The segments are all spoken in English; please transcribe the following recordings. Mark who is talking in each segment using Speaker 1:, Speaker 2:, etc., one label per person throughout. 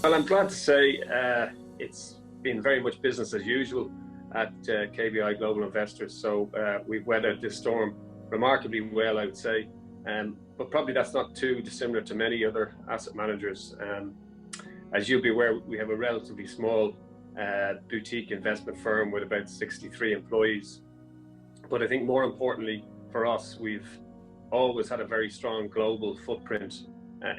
Speaker 1: Well, I'm glad to say it's been very much business as usual at KBI Global Investors. So we've weathered this storm remarkably well, I would say. But probably that's not too dissimilar to many other asset managers. As you'll be aware, we have a relatively small boutique investment firm with about 63 employees. But I think more importantly for us, we've always had a very strong global footprint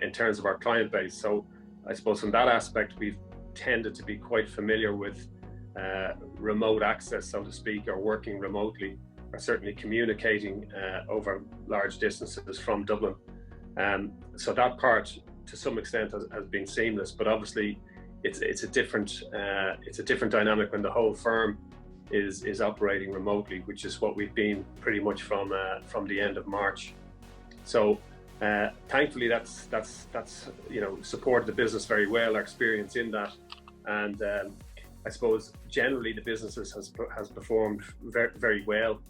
Speaker 1: in terms of our client base. So I suppose from that aspect, we've tended to be quite familiar with remote access, so to speak, or working remotely, or certainly communicating over large distances from Dublin. So that part, to some extent, has been seamless. But obviously, it's a different dynamic when the whole firm is operating remotely, which is what we've been pretty much from the end of March. So thankfully, that's supported the business very well. Our experience in that, and I suppose generally the business has performed very, very well.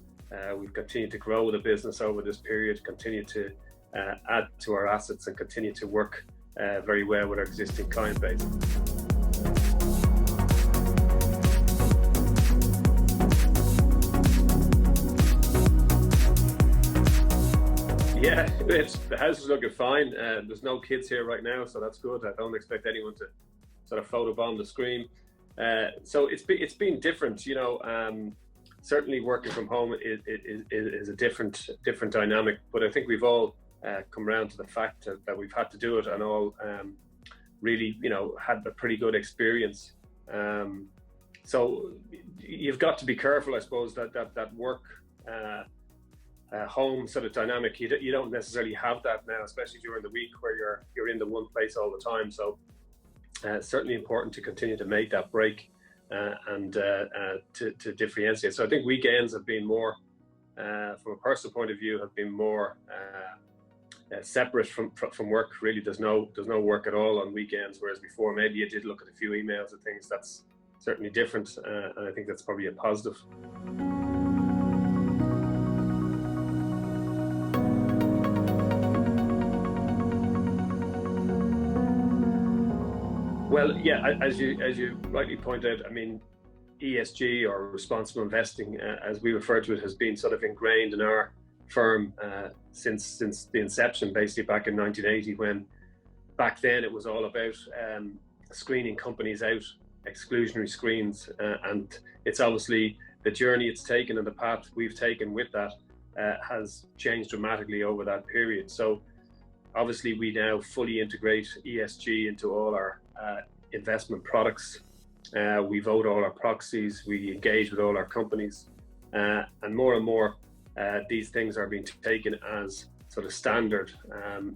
Speaker 1: We've continued to grow the business over this period, continue to add to our assets, and continue to work very well with our existing client base. Yeah, the house is looking fine. There's no kids here right now, so that's good. I don't expect anyone to sort of photobomb the screen. So it's been different, certainly working from home is a different dynamic, but I think we've all come around to the fact that we've had to do it, and all really, had a pretty good experience. So you've got to be careful, I suppose, that work home sort of dynamic. You don't necessarily have that now, especially during the week where you're in the one place all the time. So certainly important to continue to make that break and to differentiate. So I think weekends have been more, from a personal point of view, have been more separate from work. Really, there's no work at all on weekends, whereas before maybe you did look at a few emails and things. That's certainly different, and I think that's probably a positive. Well, yeah, as you rightly point out, I mean, ESG, or responsible investing, as we refer to it, has been sort of ingrained in our firm since the inception, basically back in 1980, when back then it was all about screening companies out, exclusionary screens, and it's obviously the journey it's taken and the path we've taken with that has changed dramatically over that period. So obviously we now fully integrate ESG into all our investment products. We vote all our proxies, we engage with all our companies, and more these things are being taken as sort of standard.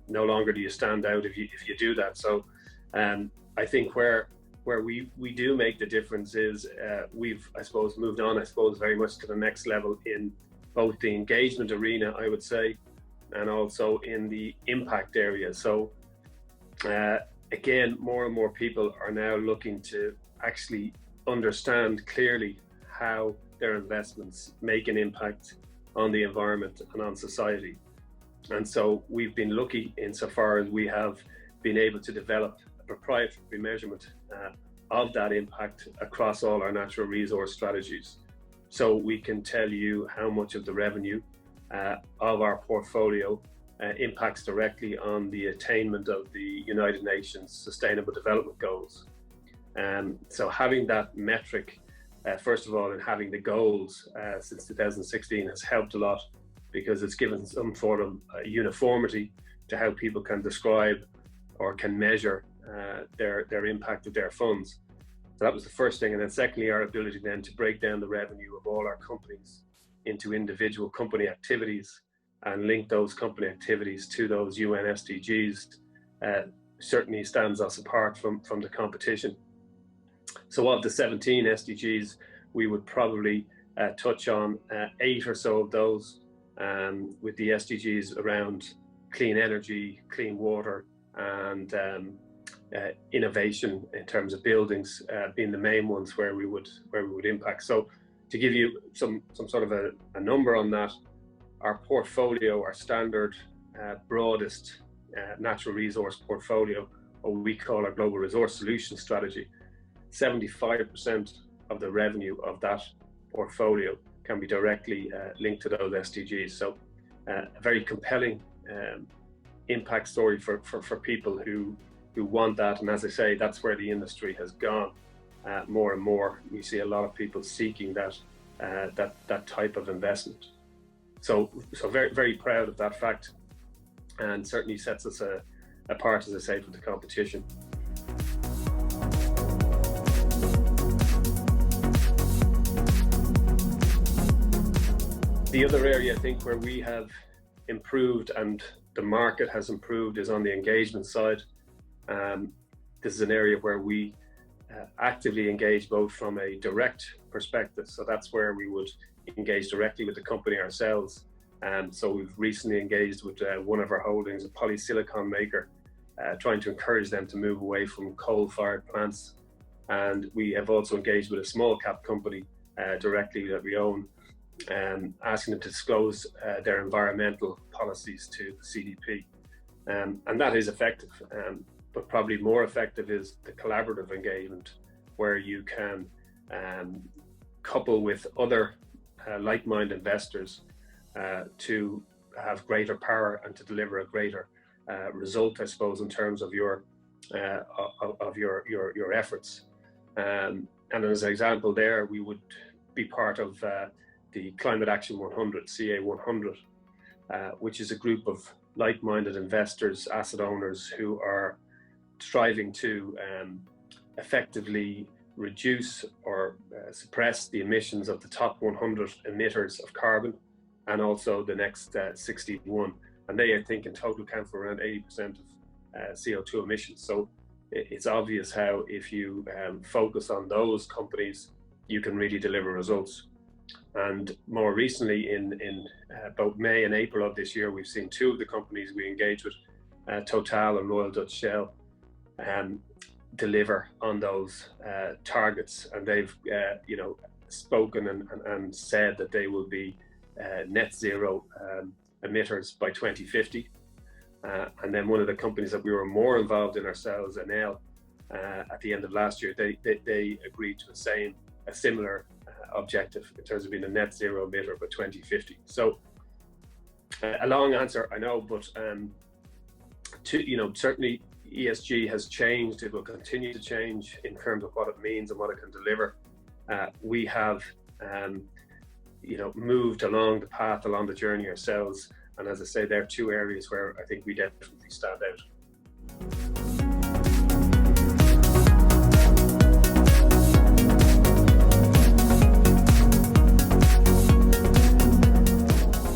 Speaker 1: No longer do you stand out if you do that. So I think where we do make the difference is we've, I suppose, moved on, very much to the next level in both the engagement arena, I would say, and also in the impact area. So again, more and more people are now looking to actually understand clearly how their investments make an impact on the environment and on society. And so we've been lucky insofar as we have been able to develop a proprietary measurement of that impact across all our natural resource strategies. So we can tell you how much of the revenue of our portfolio impacts directly on the attainment of the United Nations Sustainable Development Goals. So having that metric, first of all, and having the goals since 2016 has helped a lot, because it's given some sort of uniformity to how people can describe or can measure their impact of their funds. So that was the first thing. And then secondly, our ability then to break down the revenue of all our companies into individual company activities and link those company activities to those UN SDGs certainly stands us apart from the competition. So of the 17 SDGs, we would probably touch on 8 or so of those, with the SDGs around clean energy, clean water, and innovation in terms of buildings being the main ones where we would impact. So to give you some sort of a number on that, our portfolio, our standard broadest natural resource portfolio, what we call our global resource solution strategy, 75% of the revenue of that portfolio can be directly linked to those SDGs. So a very compelling impact story for people who want that. And as I say, that's where the industry has gone more and more. We see a lot of people seeking that type of investment. So very, very proud of that fact, and certainly sets us apart, as I say, from the competition. The other area I think where we have improved and the market has improved is on the engagement side. This is an area where we actively engage both from a direct perspective, so that's where we would engage directly with the company ourselves. So we've recently engaged with one of our holdings, a polysilicon maker, trying to encourage them to move away from coal-fired plants. And we have also engaged with a small cap company directly that we own, asking them to disclose their environmental policies to the CDP. And that is effective, but probably more effective is the collaborative engagement, where you can couple with other like-minded investors to have greater power and to deliver a greater result, I suppose, in terms of your efforts. And as an example there, we would be part of the Climate Action 100, CA 100, which is a group of like-minded investors, asset owners who are striving to effectively reduce or suppress the emissions of the top 100 emitters of carbon, and also the next 61. And they, I think, in total account for around 80% of CO2 emissions. So it's obvious how, if you focus on those companies, you can really deliver results. And more recently, in both May and April of this year, we've seen two of the companies we engage with, Total and Royal Dutch Shell, deliver on those targets. And they've spoken and said that they will be net zero emitters by 2050. And then one of the companies that we were more involved in ourselves, Enel, at the end of last year, they agreed to a similar objective in terms of being a net zero emitter by 2050. So a long answer, I know, but certainly ESG has changed. It will continue to change in terms of what it means and what it can deliver. We have moved along the journey ourselves, and as I say, there are two areas where I think we definitely stand out.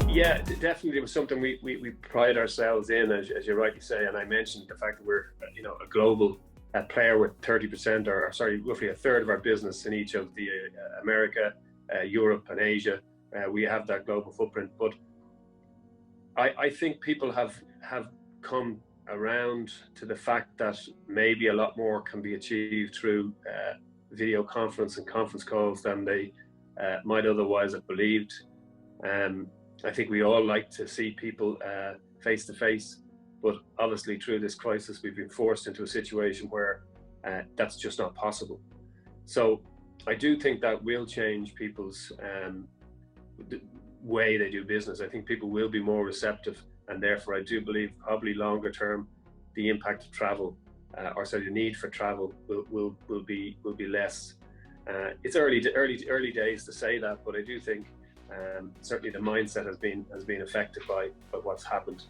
Speaker 1: Yeah, definitely. It was something we pride ourselves in, as you rightly say. And I mentioned the fact that we're a global player with 30%, roughly a third of our business in each of the America, Europe, and Asia. We have that global footprint. But I think people have come around to the fact that maybe a lot more can be achieved through video conference and conference calls than they might otherwise have believed. I think we all like to see people face to face, but obviously through this crisis, we've been forced into a situation where that's just not possible. So I do think that will change people's the way they do business. I think people will be more receptive, and therefore I do believe probably longer term, the impact of travel, the need for travel will be less. It's early days to say that, but I do think certainly the mindset has been affected by what's happened.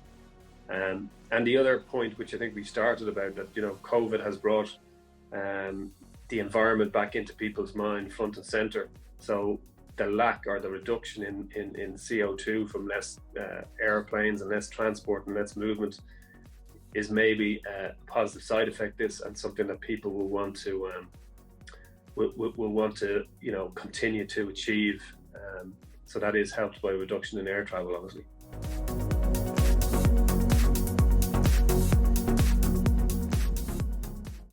Speaker 1: And the other point, which I think we started about, that COVID has brought the environment back into people's mind front and center. So the lack or the reduction in CO2 from less airplanes and less transport and less movement is maybe a positive side effect this, and something that people will want to continue to achieve. So that is helped by a reduction in air travel, obviously.